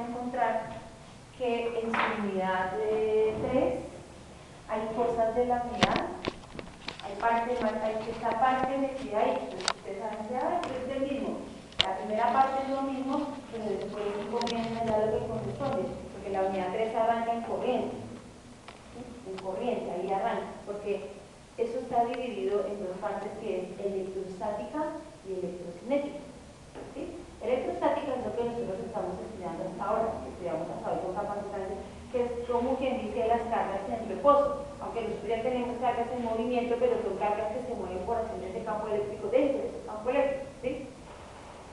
encontrar que en su unidad 3 hay cosas de la unidad, hay esta parte metida ahí. Entonces ustedes saben que es el mismo. La primera parte es lo mismo, pero después comienza ya lo que corresponde, porque la unidad 3 arranca en corriente. En corriente, ahí arranca, porque eso está dividido en dos partes, que es electrostática y electrocinética. ¿Sí? Electrostática es lo que nosotros estamos estudiando hasta ahora, que estudiamos hasta hoy con capacitancia, que es como quien dice las cargas en reposo, aunque nosotros ya tenemos cargas en movimiento, pero son cargas que se mueven por acciones de campo eléctrico dentro de ese campo eléctrico, ¿sí?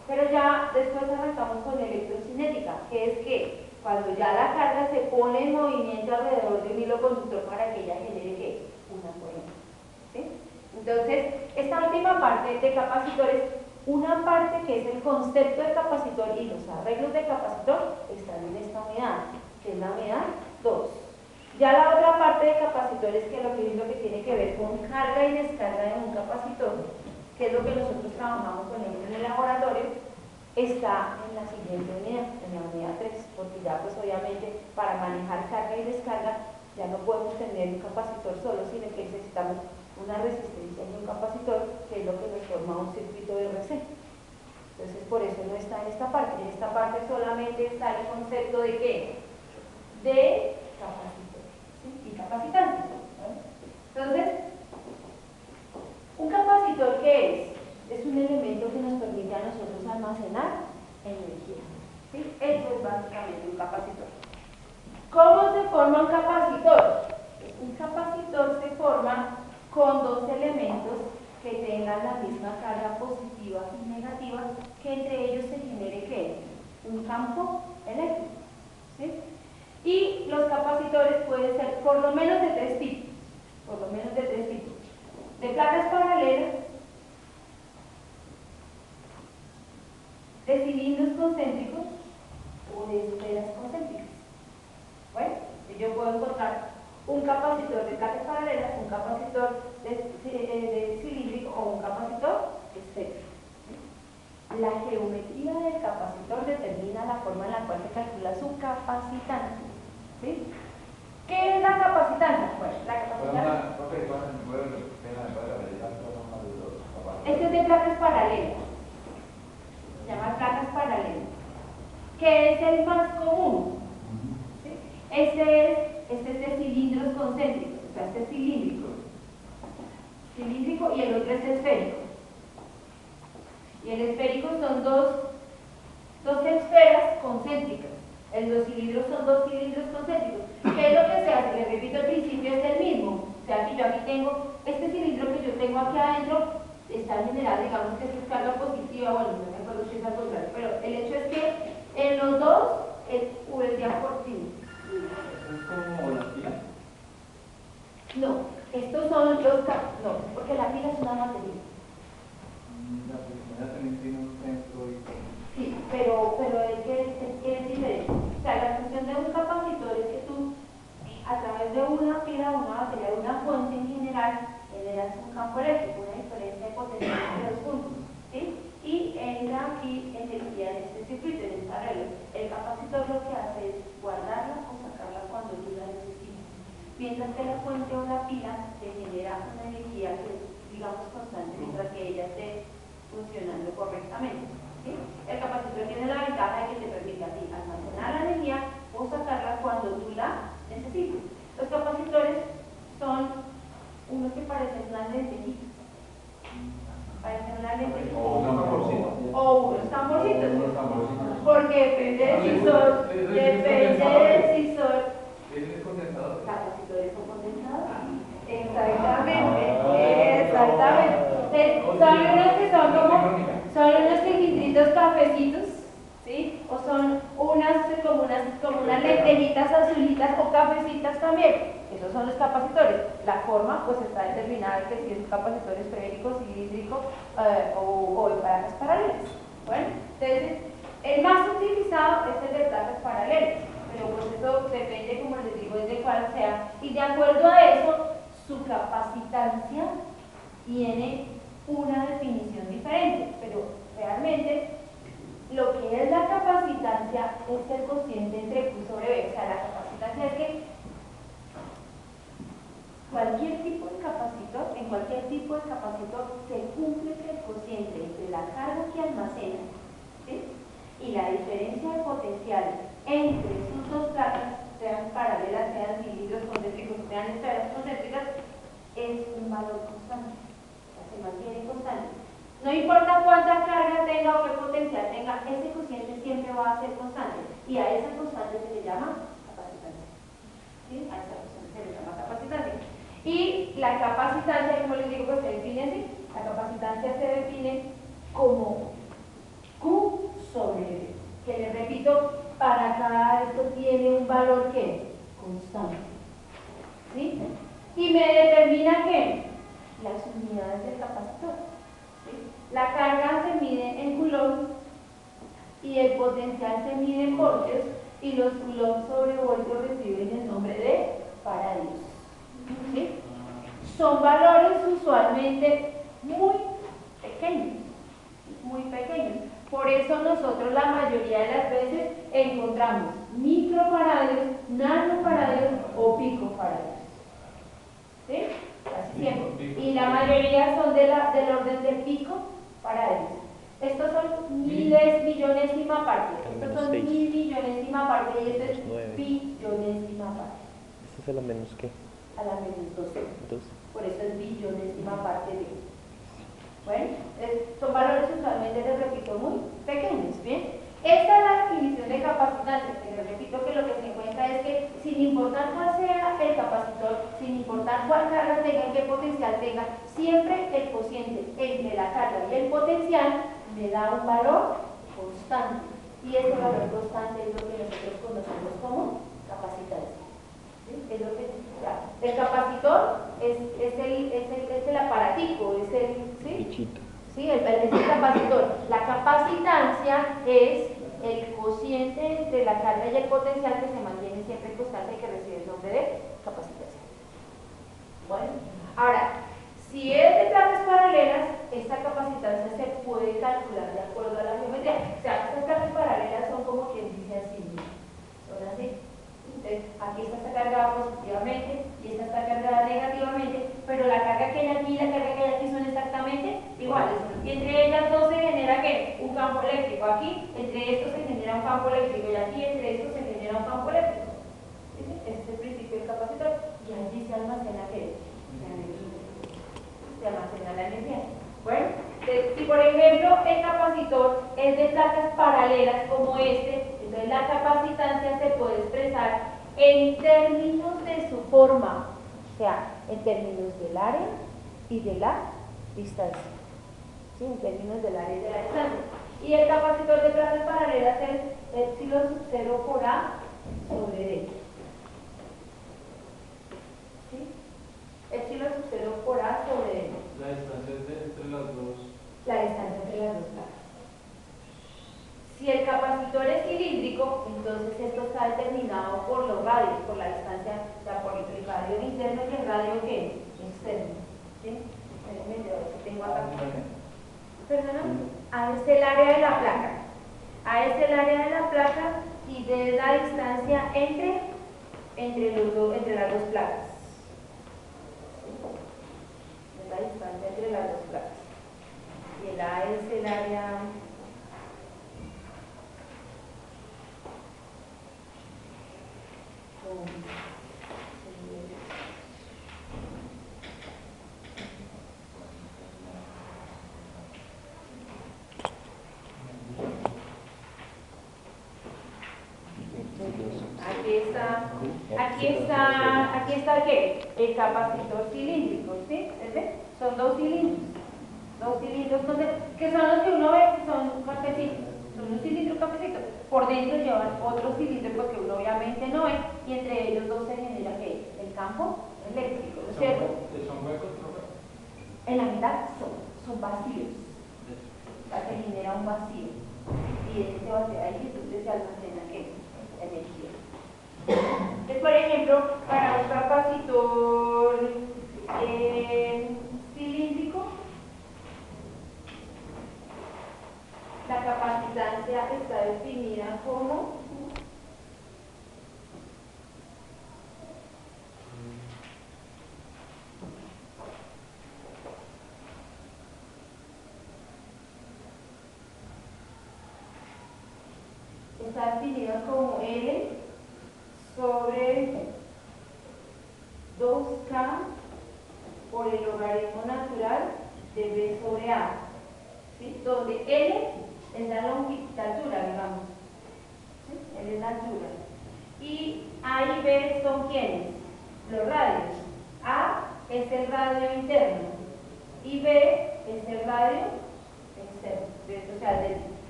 Pero ya después arrancamos con electrocinética, que es que cuando ya la carga se pone en movimiento alrededor de un hilo conductor para que ella genere ¿qué? Una corriente, ¿sí? Entonces, esta última parte de capacitores, una parte que es el concepto de capacitor y los arreglos de capacitor están en esta unidad, que es la unidad 2. Ya la otra parte de capacitores, que es lo que tiene que ver con carga y descarga de un capacitor, que es lo que nosotros trabajamos con ellos en el laboratorio, está en la siguiente unidad, en la unidad 3, porque ya pues obviamente para manejar carga y descarga ya no podemos tener un capacitor solo, sino que necesitamos una resistencia y un capacitor, que es lo que nos forma un circuito de RC. Entonces por eso no está en esta parte. En esta parte solamente está el concepto de ¿qué? De capacitor, ¿sí? Y capacitante, ¿no? Entonces, ¿un capacitor qué es? Es un elemento que nos permite a nosotros almacenar energía, ¿sí? Eso es básicamente un capacitor. ¿Cómo se forma un capacitor? Un capacitor se forma con dos elementos que tengan la misma carga positiva y negativa, que entre ellos se genere ¿qué? Un campo eléctrico, ¿sí? Y los capacitores pueden ser por lo menos de tres tipos, de placas paralelas, de cilindros concéntricos o de esferas concéntricas. Bueno, yo puedo encontrar un capacitor de placas paralelas, un capacitor de cilíndrico o un capacitor esférico. La geometría del capacitor determina la forma en la cual se calcula su capacitancia, ¿sí? ¿Qué es la capacitancia? Bueno, la capacitancia. Este es de placas paralelas. Se llama placas paralelas, que es el más común, ¿sí? Este es de cilindros concéntricos, o sea, este es cilíndrico y el otro es esférico. Y el esférico son dos esferas concéntricas. Los cilindros son dos cilindros concéntricos. ¿Qué es lo que se hace? Les repito, el principio es el mismo. O sea, que yo aquí tengo, este cilindro que yo tengo aquí adentro, está generado, digamos que es carga positiva, bueno, no me acuerdo si es al contrario, pero el hecho es que en los dos es V por sí. ¿Es como la pila? No, estos son los no, porque la pila es una batería. La primera también tiene un centro y... Sí, pero es diferente. O sea, la función de un capacitor es que tú, a través de una pila, una batería, de una fuente en general, generas un campo eléctrico, una diferencia de potencia entre los puntos, ¿sí? Y entra aquí energía en este circuito, en este arreglo. El capacitor lo que hace es guardarla o sacarla cuando tú la necesitas. Mientras que la fuente o la pila te genera una energía que es, digamos, constante mientras que ella esté funcionando correctamente, ¿sí? El capacitor tiene la ventaja de que te permite a ti almacenar la energía o sacarla cuando tú la necesites. Los capacitores son unos que parecen unas lentejitas. Parecen unas lentejitas. O unos tamborcitos. O unos tamborcitos. Porque depende del sisor. ¿Es condensador? Capacitores o condensadores. Exactamente. Son unos que son son unos cilindritos cafecitos, ¿sí? O son como unas lentejitas azulitas o cafecitas también. Esos son los capacitores. La forma pues está determinada, que si es un capacitor esférico, cilíndrico o de placas paralelas. Bueno, entonces el más utilizado es el de placas paralelas, pero pues eso depende, como les digo, de cuál sea, y de acuerdo a eso su capacitancia tiene una definición diferente, pero realmente lo que es la capacitancia es el cociente entre Q sobre B. O sea, la capacitancia es que cualquier tipo de capacitor, en cualquier tipo de capacitor se cumple que el cociente entre la carga que almacena, ¿sí?, y la diferencia de potencial entre sus dos placas, sean paralelas, sean cilindros concéntricos, sean esferas concéntricas, es un valor constante, o sea, se mantiene constante. No importa cuánta carga tenga o qué potencial tenga, ese cociente siempre va a ser constante, y a esa constante se le llama capacitancia. ¿Sí? A esa constante se le llama capacitancia. Y la capacitancia, como les digo, pues se define así. La capacitancia se define como Q sobre B, que les repito, para cada esto tiene un valor que constante, ¿sí? Y me determina que las unidades del capacitor, ¿sí? La carga se mide en coulombs y el potencial se mide en voltios, y los coulombs sobre voltios reciben el nombre de faradios, ¿sí? Son valores usualmente muy pequeños, muy pequeños. Por eso nosotros la mayoría de las veces encontramos microfaradios, nanofaradios o picofaradios. ¿Sí? Casi siempre. Y la mayoría son del orden de picofaradios. Estos son miles, millonésima parte. Estos son mil millonésima parte y esto es billonésima parte. ¿Esto es a la menos qué? A la menos 12. 12. Por eso es billonésima parte de. Bueno, son valores usualmente, les repito, muy pequeños, ¿bien? Esta es la definición de capacitancia, que les repito que lo que se encuentra es que sin importar cuál sea el capacitor, sin importar cuál carga tenga y qué potencial tenga, siempre el cociente entre la carga y el potencial me da un valor constante. Y ese valor constante es lo que nosotros conocemos como capacitancia. ¿Sí? Es lo que el capacitor es el aparatico, es el, ¿sí? ¿Sí? Es el capacitor. La capacitancia es el cociente entre la carga y el potencial que se mantiene siempre constante y que recibe el nombre de capacitancia. Bueno, ahora, si es de placas paralelas, esta capacitancia se puede calcular de acuerdo a la geometría. O sea, estas placas paralelas son como quien dice así, son así. Entonces, aquí esta está cargada positivamente y esta está cargada negativamente, pero la carga que hay aquí y la carga que hay aquí son exactamente iguales. Y entre ellas dos se genera ¿qué? Un campo eléctrico. Aquí, entre estos se genera un campo eléctrico y aquí, entre estos se genera un campo eléctrico. Ese es el principio del capacitor. Y allí se almacena ¿qué? La energía. Se almacena la energía. Bueno, si por ejemplo el capacitor es de placas paralelas como este, entonces la capacitancia se puede expresar en términos de su forma, o sea, en términos del área y de la distancia. ¿Sí? En términos del área y de la distancia. Y el capacitor de placas paralelas es epsilon sub 0 por A sobre D. ¿Sí? Epsilon sub 0 por A sobre D. La distancia es entre las dos. La distancia entre las dos placas. Si el capacitor es cilíndrico, entonces esto está determinado por los radios, por la distancia, o sea, por el radio interno y el radio ¿qué? Externo. ¿Sí? Espérenme, yo tengo acá. Perdona, A es el área de la placa. A es el área de la placa y de la distancia entre las dos placas. Es la distancia entre las dos placas. Y el A es el área. Aquí está ¿qué? El capacitor cilíndrico, ¿sí? Son dos cilindros que son los que uno ve, que son cafecitos, son un cilindro cafecito. Por dentro llevan otros cilindros porque uno obviamente no ve, y entre ellos dos se genera ¿qué? El campo eléctrico, ¿no es cierto? ¿Son huecos? En la mitad son vacíos, o sea, se genera un vacío, y en ese vacío ahí entonces se almacena ¿qué? Energía. Entonces, por ejemplo, para un capacitor cilíndrico, la capacitancia está definida como está definido como L sobre 2K por el logaritmo natural de B sobre A, ¿sí? Donde L es la altura, digamos, ¿sí? L es la altura. Y A y B son ¿quiénes? Los radios. A es el radio interno y B es el radio externo. O sea,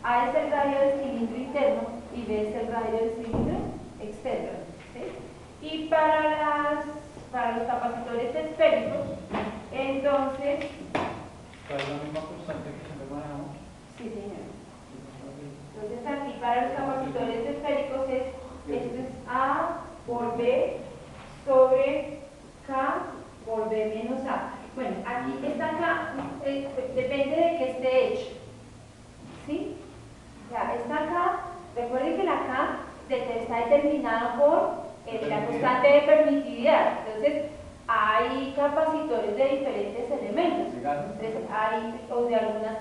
A es el radio del cilindro interno y B es el radio del cilindro externo, ¿sí? Y para los capacitores esféricos, entonces... ¿Es la misma constante que siempre manejamos? Sí, señor. Entonces aquí para los capacitores esféricos esto es A por B sobre K por B menos A. Bueno, aquí está acá, depende de que esté hecho, ¿sí? O sea, esta K, recuerden que la K está determinada por la constante de permitividad. Entonces, hay capacitores de diferentes elementos. Entonces, hay o de algunas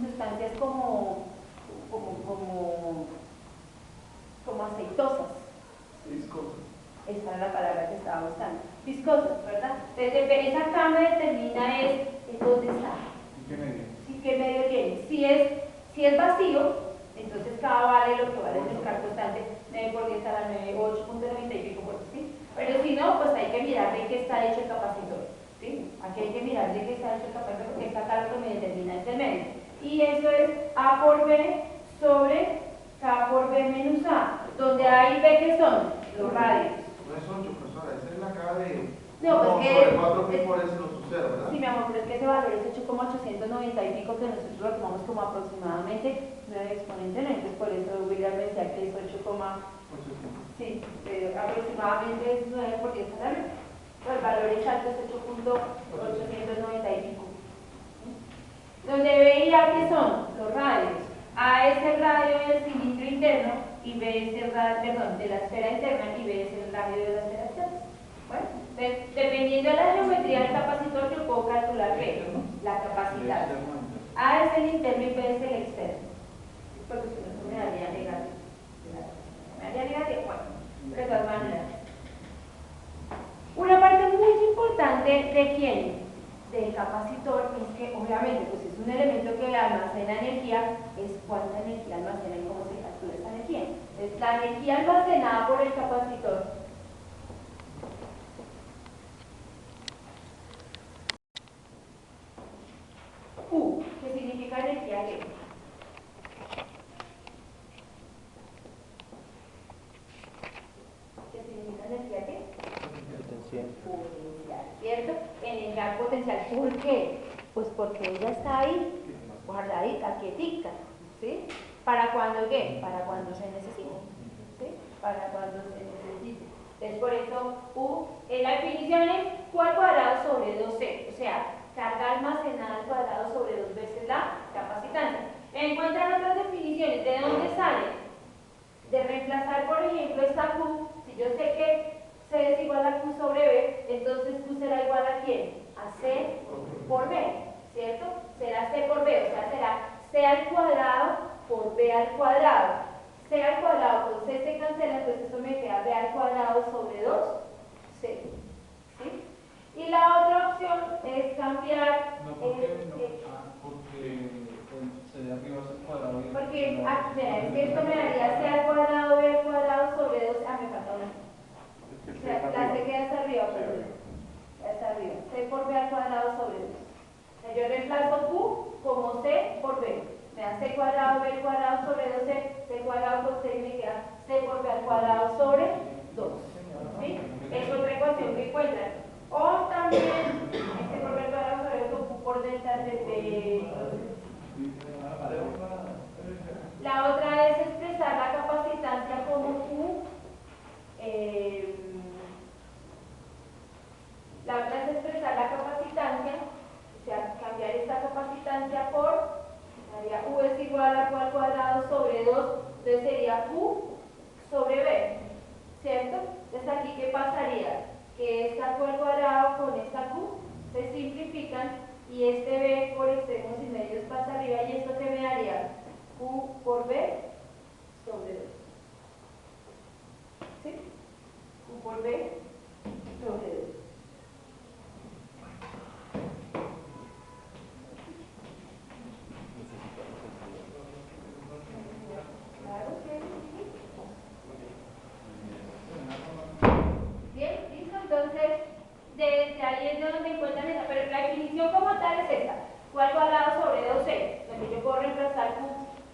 sustancias como aceitosas. Viscosas. Esa es la palabra que estaba buscando. Viscosas, ¿verdad? Entonces, esa K me determina dónde está. ¿Y qué medio? Sí, qué medio tiene. Si es vacío, entonces K vale lo que vale el cargo constante 9 por 10 a la 9, 8.90 y pico voltios, ¿sí? Pero si no, pues hay que mirar de qué está hecho el capacitor, ¿sí? Aquí hay que mirar de qué está hecho el capacitor porque esta K lo que me determina es el medio. Y eso es A por B sobre K por B menos A, donde A y B, ¿qué son? Los radios. No es 8, profesora, esa es la K de... No, pues que... sobre 4 pi por eso lo sucede, ¿verdad? Sí, mi amor, pero es que ese valor es 8,890 y pico que nosotros lo tomamos como aproximadamente 9 exponente, ¿no? Entonces por eso William me decía que es 8, sí, pero aproximadamente es 9 por 10 a la 9. Pues el valor exacto es 8.890 y pico. Donde B y A, ¿qué son? Los radios. A es el radio del cilindro interno y B es el radio, perdón, de la esfera interna y B es el radio de la esfera externa. Bueno, entonces, dependiendo de la geometría del capacitor, yo puedo calcular B, la capacidad. A es el interno y B es el externo. Porque si no, me daría negativo. Me daría negativo, bueno, de todas maneras. Una parte muy importante de quién, del capacitor, es que obviamente pues es un elemento que almacena energía, es cuánta energía almacena y cómo se calcula esa energía. Entonces, la energía almacenada por el capacitor U, que significa energía ¿qué? ¿Qué significa energía qué? Potencial, ¿cierto? Energía potencial. ¿Por qué? Pues porque ella está ahí, guardadita, quietica, ¿sí? ¿Para cuando qué? Para cuando se necesite, ¿sí? Para cuando se necesite. Entonces, por eso, U, en la definición es Q al cuadrado sobre 2C, o sea, carga almacenada al cuadrado sobre 2 veces la capacitancia. Encuentran otras definiciones. ¿De dónde salen? De reemplazar, por ejemplo, esta Q. Si yo sé que C es igual a Q sobre B, entonces Q será igual a ¿quién? A C por B, ¿cierto? Será C por B, o sea, será C al cuadrado por B al cuadrado. C al cuadrado con C se cancela, entonces eso me queda B al cuadrado sobre 2C. ¿Sí? Y la otra opción es cambiar... No, porque C de arriba es el cuadrado. Porque, mira, es que esto me daría C al cuadrado, B al cuadrado sobre 2... me falta una. O sea, la C queda hasta arriba, perdón. Hasta arriba. C por B al cuadrado sobre 2. O sea, yo reemplazo Q como C por B. Me da C cuadrado, B al cuadrado sobre 2C, C cuadrado con C y me queda C por B al cuadrado sobre 2. ¿Sí? Es otra ecuación que encuentran. O también C por B al cuadrado sobre 2 Q por delta de B. La otra es expresar ¿sí? Q por B sobre 2. Claro que sí. Bien, listo. Entonces, desde ahí es de donde encuentran esa. Pero la definición como tal es esta. Q al cuadrado sobre 2C. Donde yo puedo reemplazar Q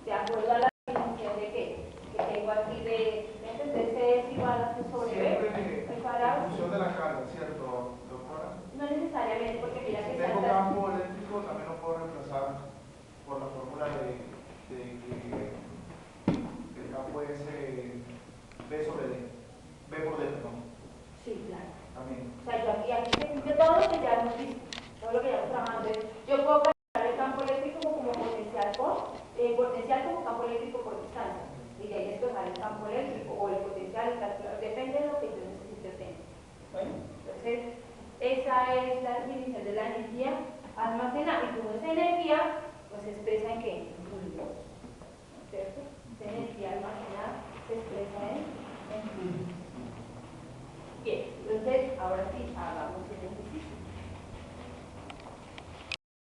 de acuerdo a la definición de que tengo aquí de. Entonces, C es igual a Q sobre B. El cuadrado. En función de la carga, ¿cierto, doctora? No necesariamente, porque mira Si que tengo salta. campo eléctrico, también lo puedo reemplazar por la fórmula de que el campo es B sobre D. B por D, perdón. Sí, claro. También. O sea, yo aquí de todo lo que ya hemos visto, todo lo que ya hemos trabajado. Entonces, yo puedo calcular el campo eléctrico como potencial como campo eléctrico por distancia. Y de ahí despejar el campo eléctrico o el potencial y calcular, depende de lo que yo necesite tener. Bueno, entonces, esa es la definición de la energía almacenada. Y como esa energía, pues se expresa en qué? En julios. ¿Cierto? Esa energía almacenada se expresa en julios. Bien, entonces, ahora sí.